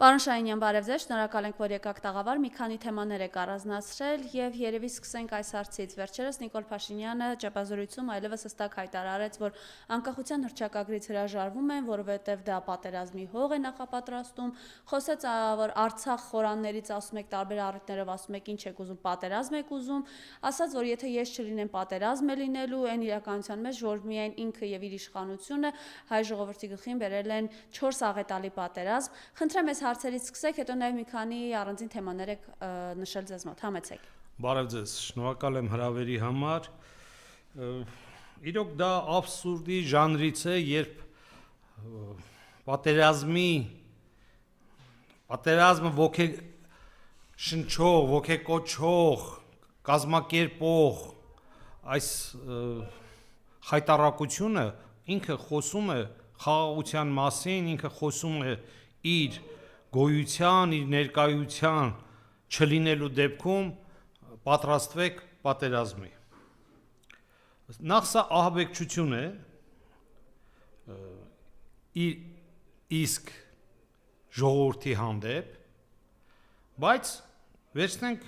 Պարոն Շահինյան, բարև ձեզ, շնորհակալ ենք, որ եկաք տաղավար, մի քանի թեմաներ եք առանձնացրել եւ երևի սկսենք այս հարցից։ Վերջերս Նիկոլ Փաշինյանը ճեպազորույցում այլևս հստակ հայտարարեց, որ անկախության հռչակագրից հրաժարվում են, որովհետեւ դա պատերազմի հող է նախապատրաստում, խոսեց, որ Արցախ խորաններից ասում եք տարբեր առիթներով ասում եք ինչ եք ուզում, պատերազմ եք ուզում, ասաց, որ եթե ես չլինեմ պատերազմ է լինելու, այն իրականության մեջ, որ միայն ինքը եւ իր իշխանությունը հայ ժողովրդի գլխին բերել են 4 աղետալի պատերազմ։ Խնդրեմ ես հարցերից սկսեք, հետո նաև մի քանի առանձին թեմաներ եք նշել ձեզ մոտ, համեցեք։ Բարև ձեզ, շնորհակալ եմ հրավերի համար։ Իրոք դա աբսուրդի ժանրից է, երբ պատերազմը ոգեշնչող, ոգեկոչող, կազմակերպող այս խայտառակությունը ինքը խոսում է խաղաղության մասին, ինքը խոսում է իր գոյության, իր ներկայության չլինելու դեպքում պատրաստվեք պատերազմի։ Նախ սա ահաբեկչություն է, իսկ ժողովրդի հանդեպ, բայց վերցնենք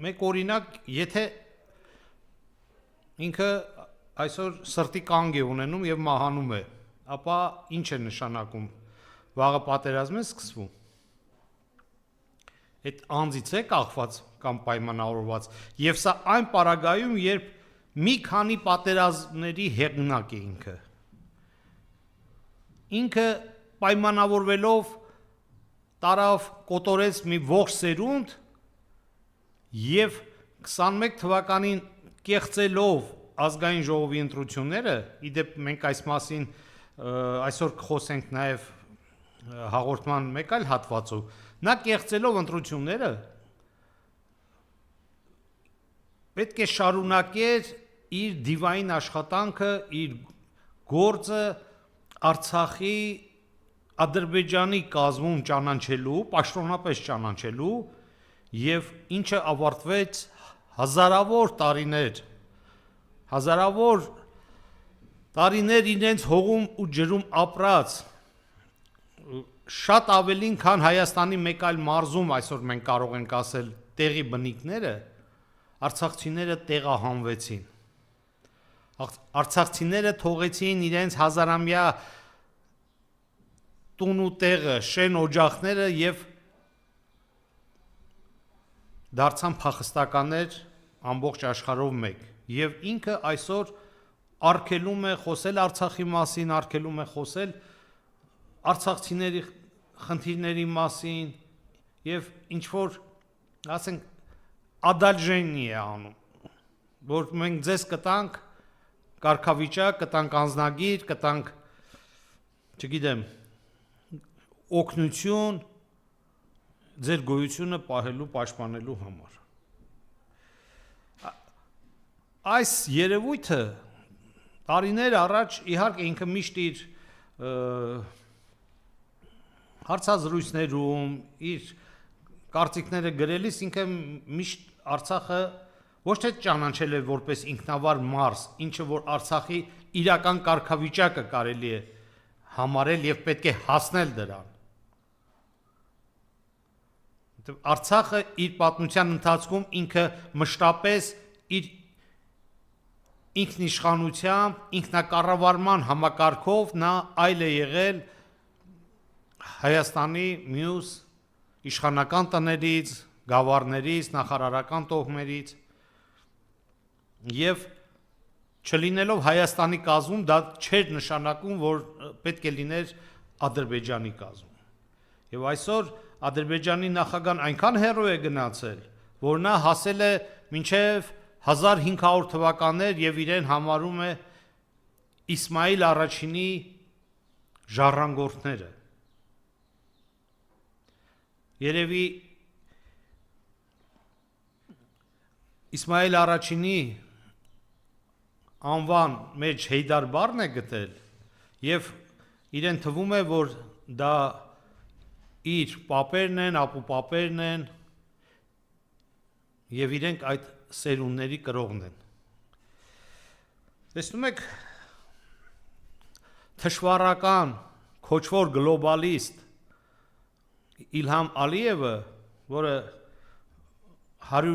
մեկ օրինակ, եթե ինքը այսօր սրտի կանգ է ունենում եւ մահանում է, ապա ինչ է նշանակում, վաղը պատերազմ է սկսվում։ Այդ անձից է կախված կամ պայմանավորված, եւ սա այն պարագայում, երբ մի քանի պատերազմների հեղինակ է ինքը պայմանավորվելով տարավ կոտորեց մի ողջ սերունդ եւ 21 թվականին կեղծելով ազգային ժողովի ընտրությունները, իդեպ մենք այս մասին այսօր կխոսենք նաեւ հաղորդման մեկ այլ հատվածով, նա կեղծելով ընտրությունները պետք է շարունակեր իր դիվային աշխատանքը, իր գործը Արցախի Ադրբեջանի կազմում ճանաչելու, պաշտոնապես ճանաչելու եւ ինչը ավարտվեց հազարավոր տարիներ իրենց հողում ու ջրում ապրած շատ ավելին, քան Հայաստանի մեկ այլ մարզում այսօր մենք կարող ենք ասել տեղի բնիկները, արցախցիները տեղահանվեցին։ Արցախցիները թողեցին իրենց հազարամյա տուն ու տեղը, շեն օջախները եւ դարձան փախստականներ ամբողջ աշխարհով մեկ։ Եվ ինքը այսօր արգելում է խոսել Արցախի մասին, արգելում է խոսել արցախցիների խնդիրների մասին եւ ինչ որ ասենք ադալժենի է անում, որ մենք ձեզ կտանք կարգավիճակ, կտանք անձնագիր, կտանք, չգիտեմ, օգնություն ձեր գոյությունը պահելու, պաշտպանելու համար։ Այս երևույթը տարիներ առաջ իհարկե ինքը միշտ իր հարցազրույցներում, իր կարծիքները գրելիս ինքը միշտ Արցախը ոչ թե ճանաչել է որպես ինքնավար մարզ, ինչը որ Արցախի իրական կարգավիճակը կարելի է համարել եւ պետք է հասնել դրան։ Արցախը իր պատմության ընթացքում ինքը մշտապես իր ինքնիշխանությամբ, ինքնակառավարման համակարգով նա այլ է եղել Հայաստանի մյուս իշխանական տներից, գավառներից, նախարարական տոհմերից եւ չլինելով Հայաստանի կազմում դա չէր նշանակում, որ պետք է լիներ Ադրբեջանի կազմում։ Եվ այսօր Ադրբեջանի նախագահան այնքան հեռու է գնացել, որ նա հասել է մինչև 1500 թվականներ եւ իրեն համարում է Իսմայիլ առաջինի ժառանգորդները։ Երևի Իսմայիլ առաջինի անվան մեջ Հեյդար բառն է գտել եւ իրեն թվում է, որ դա իր պապերն են, ապուպապերն են եւ իրենք այդ սերունդների կրողն են։ Տեսնում եք թշվառական, քոչվոր գլոբալիստ Իլհամ Ալիևը, որը 100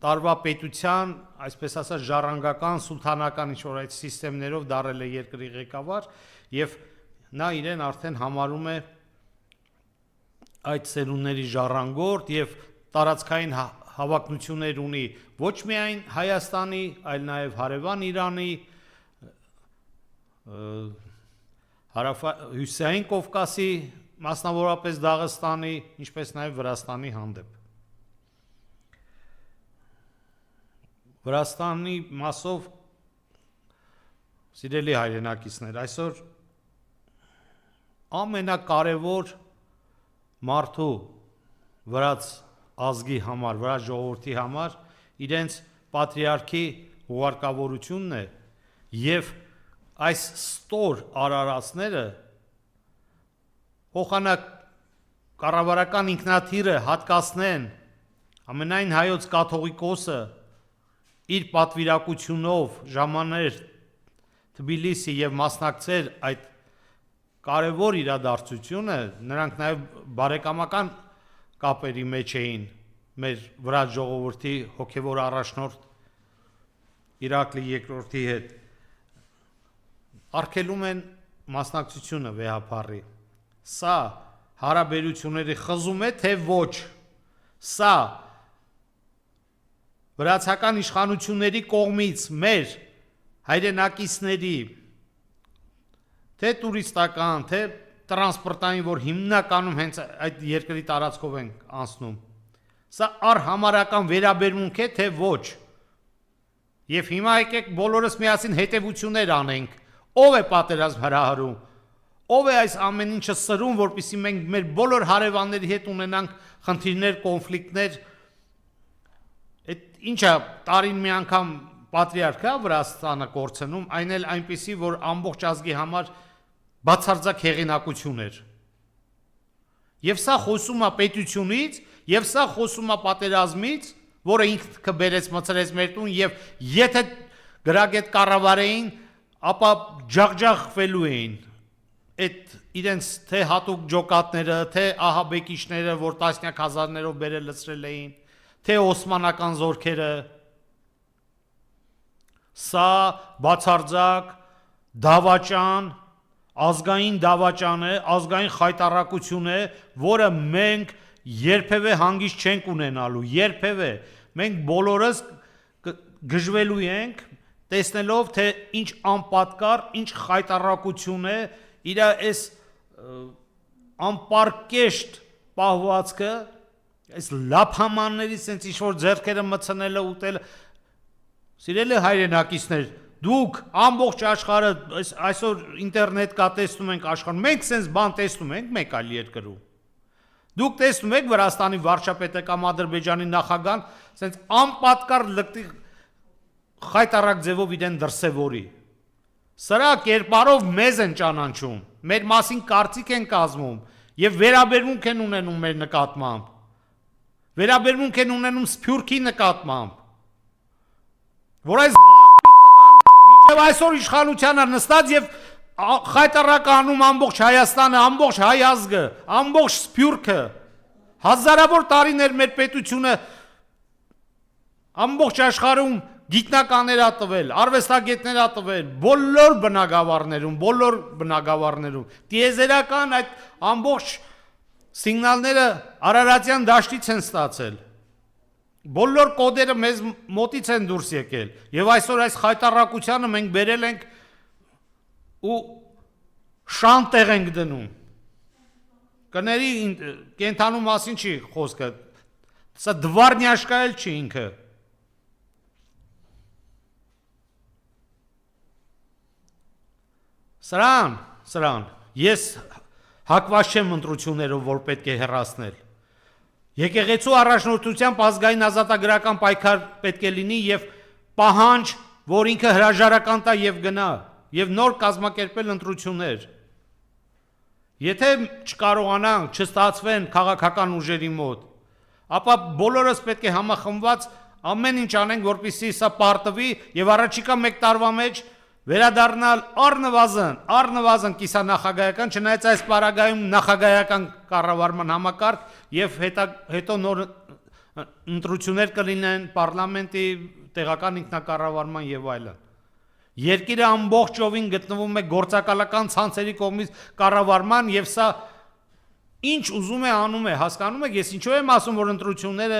տարվա պետության, այսպես ասած, ժառանգական, սուլթանական ինչ-որ այդ սիստեմներով դարել է երկրի ղեկավար եւ նա իրեն արդեն համարում է այդ սերունդների ժառանգորդ եւ տարածքային հավակնություններ ունի ոչ միայն Հայաստանի, այլ նաեւ հարևան Իրանի, Հյուսիսային Կովկասի, մասնավորապես Դաղստանի, ինչպես նաեւ Վրաստանի հանդեպ։ Վրաստանի մասով սիրելի հայրենակիցներ, այսօր ամենակարևոր մարդու վրաց ազգի համար, վրաց ժողովրդի համար իրենց պատրիարքի ուղարկավորությունն է եւ այս ստոր արարածները փոխանակ կառավարական ինքնաթիռը հատկացնեն ամենայն հայոց կաթողիկոսը իր պատվիրակությունով ժամաներ Թբիլիսի եւ մասնակցեր այդ կարևոր իրադարձությունը, նրանք նաեւ բարեկամական կապերի մեջ էին մեր վրաց ժողովրդի հոգեվոր առաջնորդ Իրակլի II հետ, արգելում են մասնակցությունը վեհապարի։ Սա հարաբերությունների խզում է, թե ոչ։ Սա վրացական իշխանությունների կողմից մեր հայրենակիցների թե տուրիստական, թե տրանսպորտային, որ հիմնականում հենց այդ երկրի տարածքով են անցնում։ Սա առհամարական վերաբերմունք է, թե ոչ։ Եվ հիմա եկեք բոլորս միասին հետևություններ անենք։ Ով է պատերազմ հրահրում։ Ով է այս ամեն ինչը սրում, որպեսզի մենք մեր բոլոր հարևանների հետ ունենանք խնդիրներ, կոնֆլիկտներ։ Այդ ինչա տարին մի անգամ պատրիարքա Վրաստանը կորցնում, այն էլ այնպեսի, որ ամբողջ ազգի համար բացարձակ հեղինակություն էր։ Եվ սա խոսում է պետությունից, եւ սա խոսում է պատերազմից, որը ինքը բերեց մցրեց մեր տուն, եւ եթե գրագետ կառավարեին, ապա ջախջախվելու էին այդ իրենց թե հատուկ ջոկատները, թե ահաբեկիչները, որ տասնյակ հազարներով բերել լցրել էին, թե օսմանական զորքերը։ Սա բացարձակ դավաճան, ազգային դավաճան է, ազգային խայտառակություն է, որը մենք երբևէ հանգիստ չենք ունենալու, երբևէ։ Մենք բոլորս գժվելու ենք, տեսնելով, թե ինչ անպատկար, ինչ խայտառակություն է իր այս անպարկեշտ պահվածքը, այս լափամանների sense ինչ-որ ձեռքերը մցնելը, ուտելը։ Սիրելի հայրենակիցներ, դուք ամբողջ աշխարհը այսօր ինտերնետ կա, տեսնում ենք աշխարհում, մենք sense բան տեսնում ենք մեկ այլ երկրում։ Դուք տեսնում եք Վրաստանի վարչապետը կամ Ադրբեջանի նախագահան sense անպատկար լկտի խայտառակ ձևով իրեն դրսևորի։ Սրա կերպարով մեզ են ճանաչում, մեր մասին կարծիք են կազմում եւ վերաբերմունք են ունենում մեր նկատմամբ։ Վերաբերմունք են ունենում Սփյուռքի նկատմամբ։ Որ այս մինչև այսօր իշխանությանը նստած եւ խայտառականում ամբողջ Հայաստանը, ամբողջ հայ ազգը, ամբողջ Սփյուռքը, հազարավոր տարիներ մեր պետությունը ամբողջ աշխարհում գիտնականներ ա տվել, արվեստագետներ ա տվել, բոլոր բնակավարներում, տիեզերական այդ ամբողջ սիգնալները Արարատյան դաշտից են ստացել։ Բոլոր կոդերը մեզ մոտից են դուրս եկել, եւ այսօր այս խայտառակությանը մենք բերել ենք ու շան տեղ ենք դնում։ Կների կենթանու մասին չի խոսքը, սա դվարնյաշկա էլ չի ինքը։ Սրան, ես հակված չեմ ընտրություններով, որ պետք է հեռացնել։ Եկեղեցու առաջնորդությամբ ազգային ազատագրական պայքար պետք է լինի եւ պահանջ, որ ինքը հրաժարական տա եւ գնա, եւ նոր կազմակերպել ընտրություններ։ Եթե չկարողանանք, չստացվեն քաղաքական ուժերի մոտ, ապա բոլորս պետք է համախմբված ամեն ինչ անենք, որպեսզի սա պարտվի եւ առաջիկա 1 տարվա մեջ վերադառնալ առնվազն կիսանախագահական, չնայած այս պարագայում նախագահական կառավարման համակարգ եւ հետո նոր ընտրություններ կլինեն պարլամենտի տեղական ինքնակառավարման եւ այլն։ Երկիրը ամբողջովին գտնվում է գործակալական ցանցերի կողմից կառավարման եւ սա ինչ ուզում է անում է, հասկանում եք, ես ինչու եմ ասում, որ ընտրությունները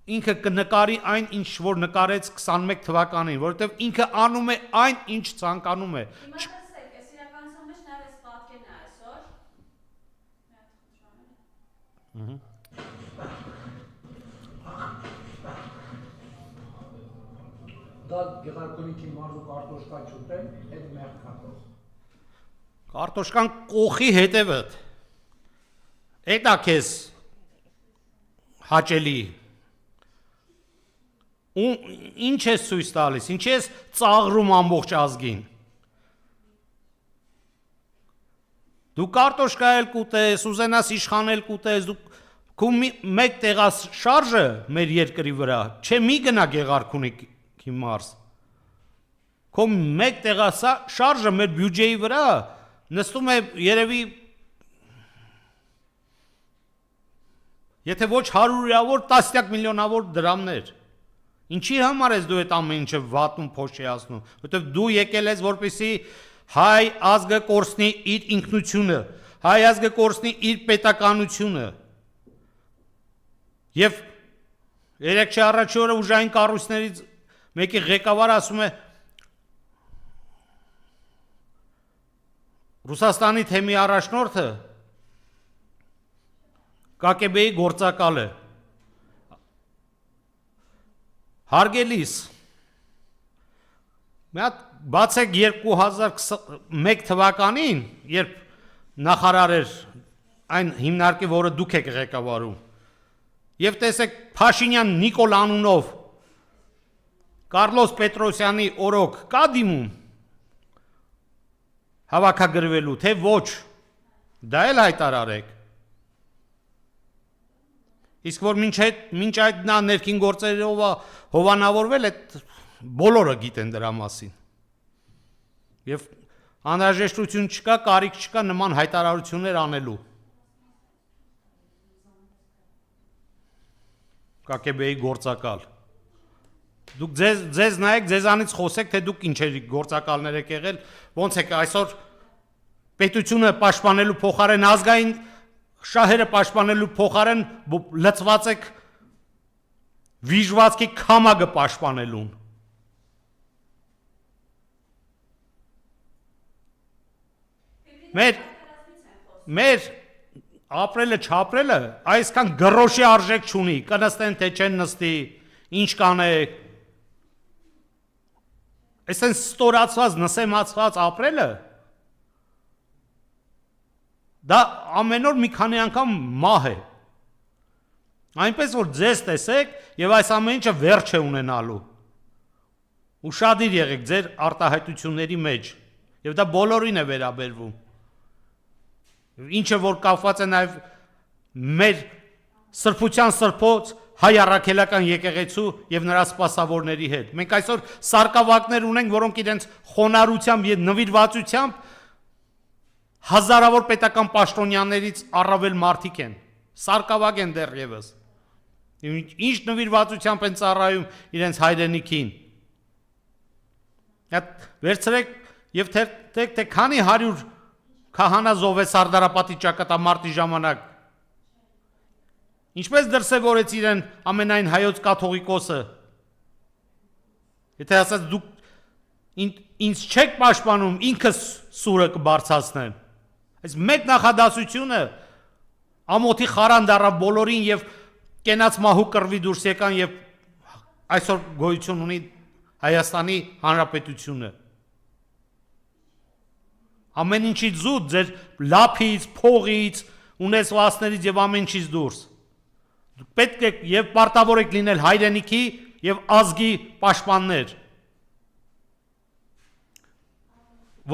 ինքը կնկարի այն, ինչ որ նկարեց 21 թվականին, որովհետև ինքը անում է այն, ինչ ցանկանում է։ Հիմա տեսեք, այս իրականության մեջ նաև այս պատկերն է այսօր։ Դա գեղարքունիքի մարզու կարտոշկա չուտեն, այդ մեղ կարտոշ։ Կարտոշկան կողի հետևդ։ Էդ է քեզ հաճելի։ Ու ինչ ես ցույց տալիս, ինչ ես ծաղրում ամբողջ ազգին։ Դու կարտոշկա էլ կուտես, ուզենաս իշխանել կուտես, դու քու մեկ տեղաս շարժը մեր երկրի վրա, չէ մի գնա Գեղարքունիքի մարզ։ Քո մեկ տեղաս շարժը մեր բյուջեի վրա նստում է երևի եթե ոչ հարյուրավոր, տասնյակ միլիոնավոր դրամներ։ Ինչի համար ես դու այդ ամեն ինչը վատում փոշիացնում, որովհետև դու եկել ես որպեսզի հայ ազգը կորցնի իր ինքնությունը, հայ ազգը կորցնի իր պետականությունը։ Եվ երեք առաջի օրը ուժային կառույցներից մեկի ղեկավարը ասում է Ռուսաստանի թեմի առաջնորդը ԿԿԲ-ի գործակալ է։ Հարգելիս, մի հատ բացեք 2021 թվականին, երբ նախարար էր այն հիմնարկի, որը դուք եք ղեկավարում, եւ տեսեք Փաշինյան Նիկոլ անունով Կարլոս Պետրոսյանի օրոք կա դիմում հավաքագրվելու, թե ոչ, դա էլ հայտարարեք։ Իսկ որ մինչ այդ նա ներքին գործերով հովանավորվել, այդ բոլորը գիտեն դրա մասին։ Եվ անհրաժեշտություն չկա, կարիք չկա նման հայտարարություններ անելու։ ԿԿԲ-ի գործակալ։ Դուք ձեզ նայեք, ձեզանից խոսեք, թե դուք ինչերի գործակալներ եք եղել, ոնց եք այսօր պետությունը պաշտպանելու փոխարեն ազգային շահերը պաշտպանելու փոխարեն լծված եք վիժվածքի քամագը պաշտպանելուն։ Մեր ապրելը չապրելը այսքան գրոշի արժեք չունի, կնստեն թե չեն նստի, ինչ կանեք։ Այսեն ստորացված, նսեմացված ապրելը դա ամեն օր մի քանի անգամ մահ է։ Այնպես որ ձեզ տեսեք եւ այս ամեն ինչը վերջ է ունենալու։ Ուշադիր եղեք ձեր արտահայտությունների մեջ եւ դա բոլորին է վերաբերվում։ Ինչը որ կապված է նաեւ մեր սրբության սրբոց հայ առաքելական եկեղեցու եւ նրա սպասավորների հետ։ Մենք այսօր սարկավակներ ունենք, որոնք իրենց խոնարհությամբ եւ նվիրվածությամբ հազարավոր պետական պաշտոնյաներից առավել մարդիկ են, սարկավակ են դեռևս, ինչ նվիրվածությամբ են ծառայում իրենց հայրենիքին, վերցրեք և թերթեք, թե քանի 100 քահանա զոհ է Սարդարապատի ճակատամարտի ժամանակ, ինչպես դրսևորեց իրեն ամենայն հայոց կաթողիկոսը, եթե ասած դուք ինձ չեք պաշտպանում, ինքս սուրը կբարձրացնեմ։ Այս մեկ նախադասությունը ամոթի խարան դառավ բոլորին եւ կենաց մահու կռվի դուրս եկան եւ այսօր գոյություն ունի Հայաստանի Հանրապետությունը։ Ամեն ինչից զուտ ձեր լափից, փողից, ունեցվածքներից եւ ամեն ինչից դուրս։ Դուք պետք է եւ պարտավոր եք լինել հայրենիքի եւ ազգի պաշտպաններ,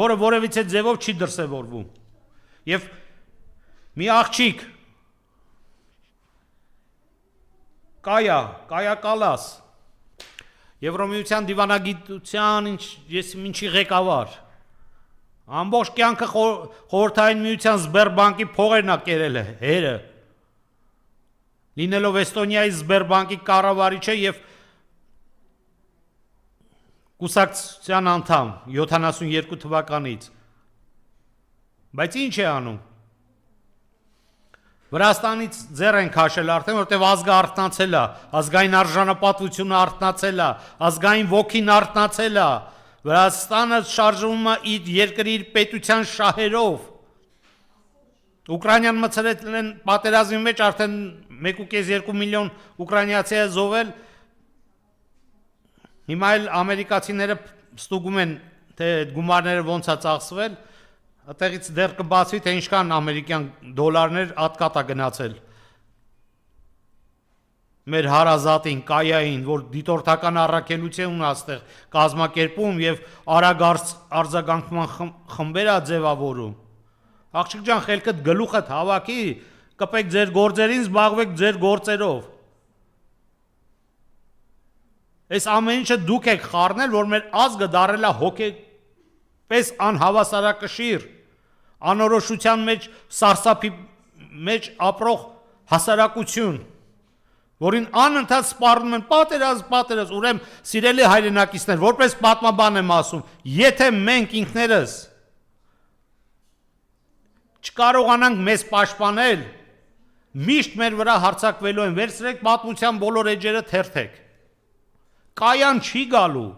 որը որևիցե ձևով չի դրսևորվում։ Եվ մի աղջիկ Կայա Կալաս Եվրոմիության դիվանագիտության ինչի ղեկավար։ Ամբողջ կյանքը խորհրդային միության Սբերբանկի փողերն ա կերել է, հերը։ Լինելով Էստոնիայի Սբերբանկի կառավարիչը եւ կուսակցության անդամ 72 թվականից։ Բայց ինչ է անում։ Վրաստանից ձեռ են քաշել արդեն, որտեղ ազգը արթնացել է, ազգային արժանապատվությունը արթնացել է, ազգային ոգին արթնացել է։ Վրաստանը շարժվում է իր երկրի իր պետության շահերով։ Ուկրաինան մցրել են պատերազմի մեջ արդեն 1.2 միլիոն ուկրաինացի է զոհվել։ Հիմա էլ ամերիկացիները ստուգում են, թե այդ գումարները ոնց է ծախսվել։ Այդտեղից դեռ կբացվի, թե ինչքան ամերիկյան դոլարներ ատկատ է գնացել մեր հարազատին, կայային, որ դիտորդական առաքելություն է այստեղ կազմակերպում եւ արագ արձագանքման խմբեր է ձևավորում։ Աղջիկ ջան, խելքդ գլուխդ հավաքի, կպեք ձեր գործերին, զբաղվեք ձեր գործերով։ Այս ամեն ինչը դուք եք խառնել, որ մեր ազգը դարել է հոգեպես անհավասարակշիռ, անորոշության մեջ, սարսափի մեջ ապրող հասարակություն, որին անընդհատ սպառնում են պատերազմ, ուրեմն սիրելի հայրենակիցներ, որպես պատմաբան եմ ասում, եթե մենք ինքներս չկարողանանք մեզ պաշտպանել, միշտ մեր վրա հարձակվելու են, վերցրեք պատմության բոլոր էջերը թերթեք։ Կայան չի գալու։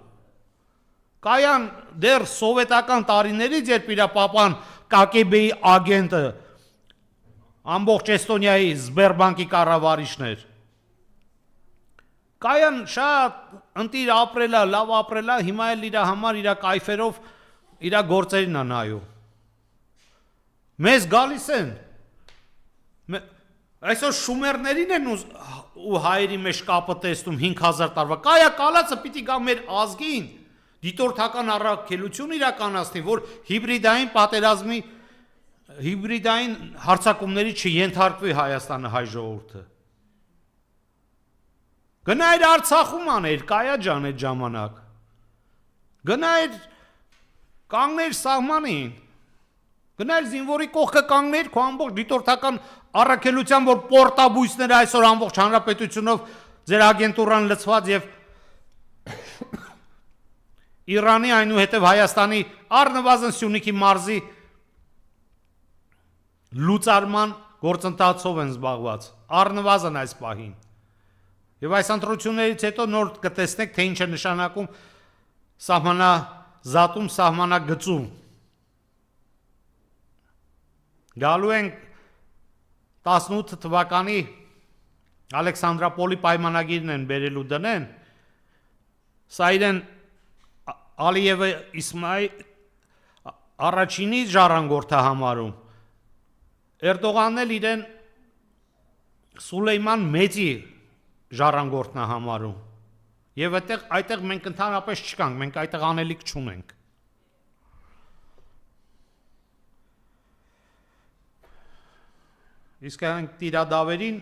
Կայան դեռ սովետական տարիներից, երբ իր պապան KGB-ի ագենտը ամբողջ Էստոնիայի Սբերբանկի կառավարիչն էր։ Կայան շատ ընտիր ապրելա, լավ ապրելա, հիմա էլ իր համար իր կայֆերով իր գործերին է նայում։ Մեզ գալիս են։ Այսօր շումերներին են ու հայերի մեջ կապը տեսնում 5000 տարվա։ Կայա կալածը պիտի գա մեր ազգին դիտորդական առաքելություն իրականացնի, որ հիբրիդային պատերազմի հիբրիդային հարձակումների չենթարկվի Հայաստանը հայ ժողովուրդը։ Գնայր Արցախում աներ, Կայա ջան այդ ժամանակ։ Գնայր կանգներ սահմանին։ Գնայր զինվորի կողքը կանգներ քո ամբողջ դիտորդական առաքելության, որ պորտաբույսները այսօր ամբողջ հանրապետությունով ձեր ագենտուրան լցված եւ Իրանի այնուհետև Հայաստանի առնվազն Սյունիքի մարզի լուծարման գործընթացով են զբաղված, առնվազն այս պահին։ Եվ այս ընտրություններից հետո նոր կտեսնեք, թե ինչ է նշանակում սահմանազատում, սահմանագծում։ Գալու ենք 18 թվականի Ալեքսանդրապոլի պայմանագիրն են բերելու դնեն, սա իրեն Ալիևը Իսմայիլ առաջինի ժառանգորդը համարում, Էրդողանն էլ իրեն Սուլեյման մեծի ժառանգորդն է համարում, և այդտեղ մենք ընդհանրապես չկանք, մենք այդտեղ անելիք չունենք։ Իսկ այն տիրադավերին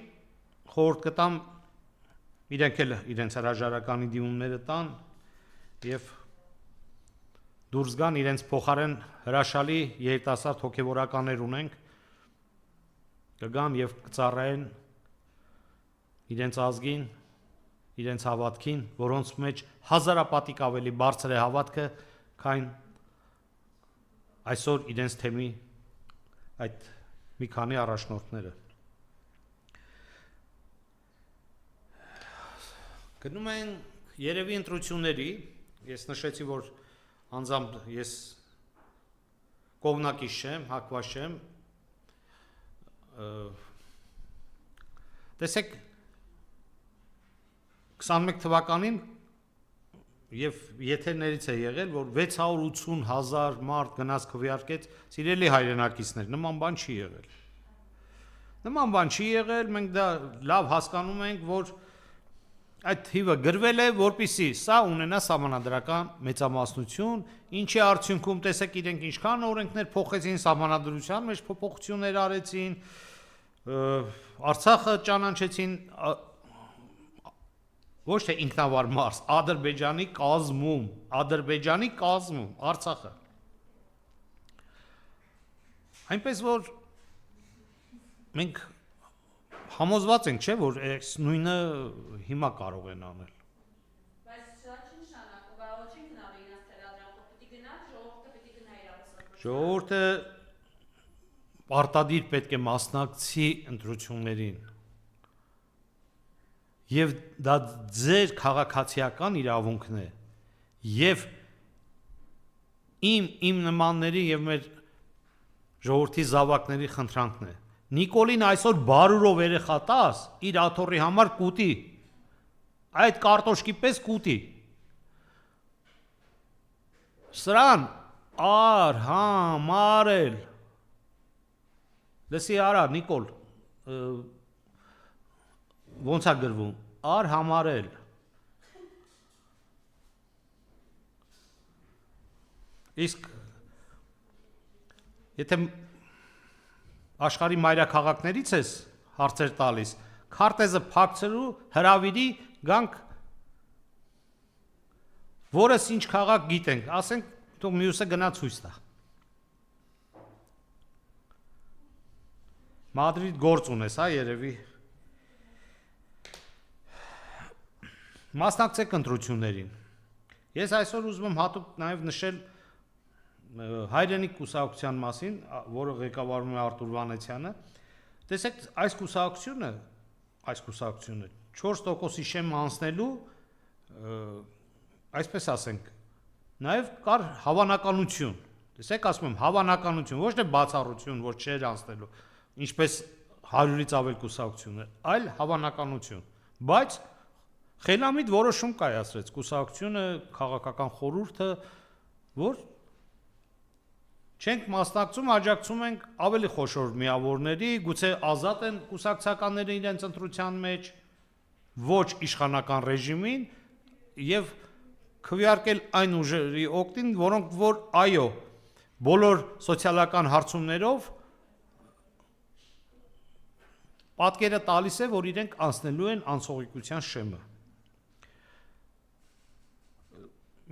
խորհուրդ կտամ իրենք էլ իրենց հրաժարականի դիմումները տան եւ դուրս գան իրենց փոխարեն հրաշալի երիտասարդ հոգեվորականներ ունենք, կգան եւ կծառայեն իրենց ազգին, իրենց հավատքին, որոնց մեջ հազարապատիկ ավելի բարձր է հավատքը, քան այսօր իրենց թեմի այդ մի քանի առաջնորդները։ Գնում են երևի ընտրությունների, ես նշեցի, որ անձամբ ես կողմնակից չեմ, հակված չեմ, տեսեք 21 թվականին եւ եթերներից է եղել, որ 680,000 մարդ գնաց քվեարկեց, սիրելի հայրենակիցներ, նման բան չի եղել։ Նման բան չի եղել, մենք դա լավ հասկանում ենք, որ այդ թիվը գրվել է, որպեսզի սա ունենա սահմանադրական մեծամասնություն, ինչի արդյունքում տեսեք իրենք ինչքան օրենքներ փոխեցին, սահմանադրության մեջ փոփոխություններ արեցին, Արցախը ճանաչեցին Ոչ թե ինքնավար մարզ, Ադրբեջանի կազմում, Արցախը։ Այնպես որ մենք համոզված ենք, չէ, որ այս նույնը հիմա կարող են անել։ Բայց սա չի նշանակում, որ ոչ ինքնավ իրենց թելադրանքով պիտի գնա, ժողովուրդը պիտի գնա իրավասարություն։ Ժողովուրդը պարտադիր պետք է մասնակցի ընտրություններին։ Եվ դա ձեր քաղաքացիական իրավունքն է։ Եվ իմ նմանների եւ մեր ժողովրդի զավակների խնդրանքն է։ Նիկոլին այսօր բարուրով երեխա տաս, իր աթոռի համար կուտի։ Այդ կարտոշկի պես կուտի։ Սրան արհամարել։ Լսի արա Նիկոլ, ոնց է գրվում, արհամարել։ Իսկ եթե աշխարհի մայրաքաղաքներից ես հարցեր տալիս, քարտեզը փակցրու հրավիրի գանք որս ինչ քաղաք գիտենք, ասենք դու մյուսը գնա ցույց տա։ Մադրիդ գործ ունես, հա, երևի։ Մասնակցեք ընտրություններին։ Ես այսօր ուզում եմ հատուկ նաև նշել հայրենիք կուսակցության մասին, որը ղեկավարում է Արտուր Վանեցյանը։ Տեսեք, այս կուսակցությունը 4%-ի շեմ անցնելու, այսպես ասենք, նաև կար հավանականություն։ Տեսեք, ասում եմ, հավանականություն, ոչ թե բացառություն, որ չէր անցնելու, ինչպես 100-ից ավել կուսակցություններ, այլ հավանականություն։ Բայց խելամիտ որոշում կայացրեց կուսակցությունը, քաղաքական խորհուրդը, որ չենք մասնակցում, աջակցում ենք ավելի խոշոր միավորների, գուցե ազատ են կուսակցականները իրենց ընտրության մեջ, ոչ իշխանական ռեժիմին եւ քվեարկել այն ուժերի օգտին, որոնք որ այո, բոլոր սոցիալական հարցումներով պատկերը տալիս է, որ իրենք անցնելու են անցողիկության շեմը։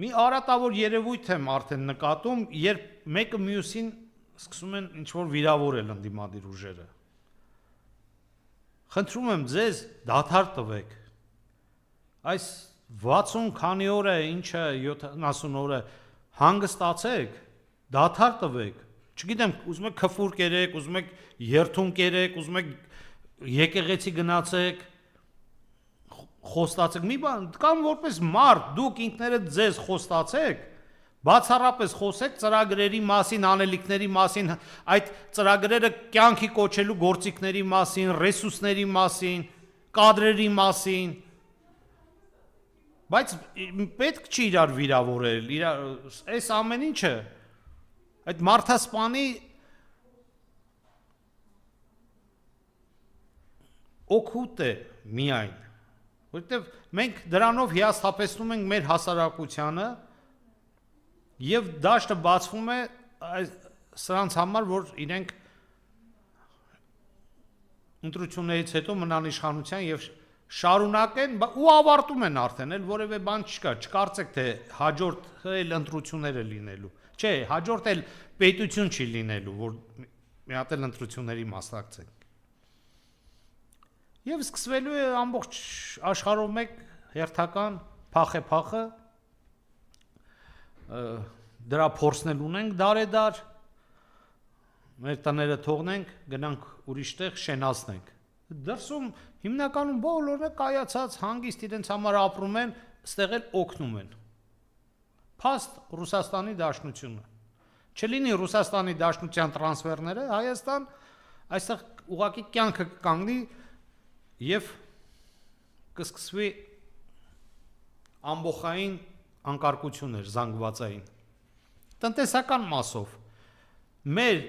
Մի արատավոր երևույթ եմ արդեն նկատում, երբ մեկը մյուսին սկսում են ինչ-որ վիրավորել ընդդիմադիր ուժերը։ Խնդրում եմ ձեզ, դադար տվեք։ Այս 60 քանի օր է, ինչը 70 օր է, հանգստացեք, դադար տվեք։ Չգիտեմ, ուզում եք քֆուր կերեք, ուզում եք երթուն կերեք, ուզում եք եկեղեցի գնացեք, խոստացեք, մի բան, կամ որպես մարդ դուք ինքներդ ձեզ խոստացեք, բացառապես խոսեք ծրագրերի մասին, անելիքների մասին, այդ ծրագրերը կյանքի կոչելու գործիքների մասին, ռեսուրսների մասին, կադրերի մասին, բայց պետք չի իրար վիրավորել, այս ամեն ինչը, այդ մարդասպանի օգուտ է միայն, որովհետև մենք դրանով հիասթափեցնում ենք մեր հասարակությանը եւ դաշտը բացվում է սրանց համար, որ իրենք ընտրություններից հետո մնան իշխանության եւ շարունակեն ու ավարտում են արդեն, էլ որևէ բան չկա, չկարծեք թե հաջորդը էլ ընտրությունները լինելու։ Չէ, հաջորդ էլ պետություն չի լինելու, որ մի հատ էլ ընտրությունների մասնակցենք։ Եվ սկսվելու է ամբողջ աշխարհով մեկ հերթական փախե, դրա փորձն էլ ունենք դարեդար, մեր տները թողնենք, գնանք ուրիշտեղ շենացնենք։ Դրսում հիմնականում բոլորը կայացած հանգիստ իրենց համար ապրում են, ստեղ էլ օգնում են։ Փաստ Ռուսաստանի Դաշնությունը։ Չլինի Ռուսաստանի Դաշնության տրանսֆերները, Հայաստան այստեղ ուղղակի կյանքը կանգնի եւ կսկսվի ամբողջային անկարգություններ զանգվածային տնտեսական մասով մեր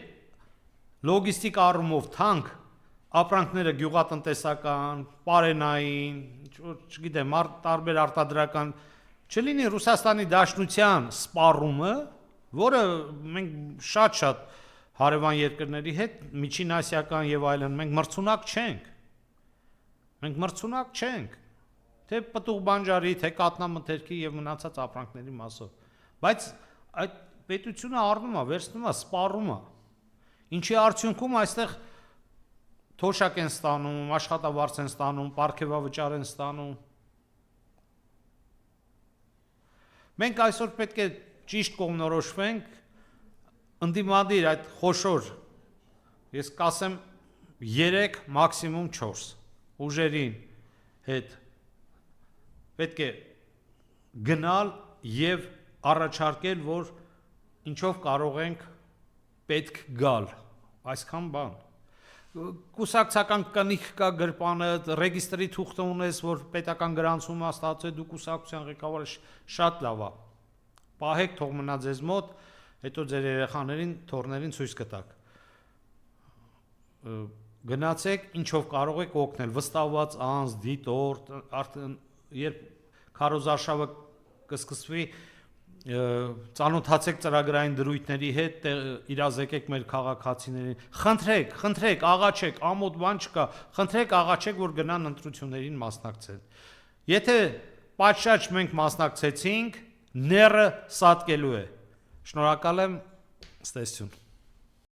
լոգիստիկ առումով թանկ ապրանքները գյուղատնտեսական, պարենային, չգիտեմ, տարբեր արտադրական չլինի Ռուսաստանի Դաշնության սպառումը, որը մենք շատ հարևան երկրների հետ միջինասիական եւ այլն մենք մրցունակ չենք։ Մենք մրցունակ չենք։ թե պտուղ բանջարի, թե կատնամթերքի եւ մնացած ապրանքների մասով։ Բայց այդ պետությունը առնում է, վերցնում է, սպառում է։ Ինչի արդյունքում այստեղ թոշակ են ստանում, աշխատավարձ են ստանում, պարգևավճար են ստանում։ Մենք այսօր պետք է ճիշտ կողմնորոշվենք, ընդդիմադիր այդ խոշոր, ես կասեմ 3, մաքսիմում 4 ուժերին հետ պետք է գնալ եւ առաջարկել, որ ինչով կարող ենք պետք գալ, այսքան բան։ Կուսակցական կնիք կա գրպանը, ռեգիստրի թուղթը ունես, որ պետական գրանցում է ստացել, դու կուսակցության ղեկավարը շատ լավ է։ Պահեք, թող մնա ձեզ մոտ, հետո ձեր երեխաներին, թորներին ցույց կտաք։ Գնացեք, ինչով կարող եք օգնել, վստահված անձ, դիտորդ, արդեն երբ քարոզարշավը կսկսվի, ծանոթացեք ծրագրային դրույթների հետ, իրազեկեք մեր քաղաքացիներին, խնդրեք, աղաչեք, ամոթ բան չկա, խնդրեք, աղաչեք, որ գնան ընտրություններին մասնակցեն։ Եթե պատշաճ մենք մասնակցեցինք, ները սատկելու է։ Շնորհակալ եմ, ստեսություն։